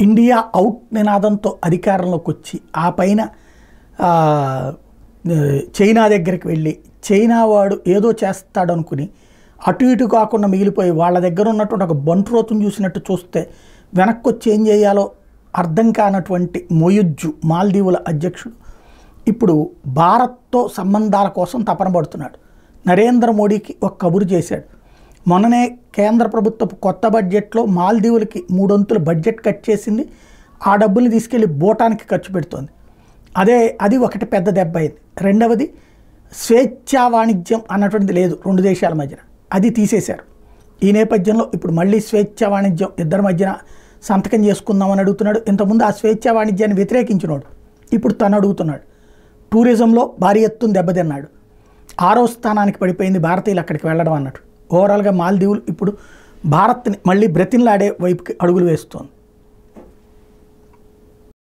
India out నినాదంతో అధికారంలోకి వచ్చి ఆ పైన చైనా దగ్గరికి వెళ్ళి చైనా వాడు ఏదో చేస్తాడనుకుని అటు ఇటు కాకుండా మిగిలిపోయి వాళ్ళ దగ్గర ఉన్నటువంటి ఒక బంట్రోతును చూసినట్టు చూస్తే వెనక్కి వచ్చి ఏం చేయాలో అర్థం కానటువంటి మొయుజ్జు మాల్దీవుల అధ్యక్షుడు ఇప్పుడు భారత్తో సంబంధాల కోసం తపన పడుతున్నాడు. నరేంద్ర మోడీకి ఒక కబురు చేశాడు. మొన్ననే కేంద్ర ప్రభుత్వపు కొత్త బడ్జెట్లో మాల్దీవులకి 3 వంతుల బడ్జెట్ కట్ చేసింది. ఆ డబ్బుల్ని తీసుకెళ్లి భూటాన్కి ఖర్చు పెడుతోంది. అది ఒకటి పెద్ద దెబ్బ అయింది. రెండవది స్వేచ్ఛా వాణిజ్యం అన్నటువంటిది లేదు 2 దేశాల మధ్యన, అది తీసేశారు. ఈ నేపథ్యంలో ఇప్పుడు మళ్ళీ స్వేచ్ఛా వాణిజ్యం ఇద్దరి మధ్యన సంతకం చేసుకుందామని అడుగుతున్నాడు. ఇంతకుముందు ఆ స్వేచ్ఛా వాణిజ్యాన్ని వ్యతిరేకించినోడు ఇప్పుడు తను అడుగుతున్నాడు. టూరిజంలో భారీ ఎత్తున దెబ్బతిన్నాడు. 6వ స్థానానికి పడిపోయింది భారతీయులు అక్కడికి వెళ్ళడం అన్నట్టు. ఓవరాల్గా మాల్దీవులు ఇప్పుడు భారత్ని మళ్ళీ బ్రతిన్లాడే వైపుకి అడుగులు వేస్తోంది.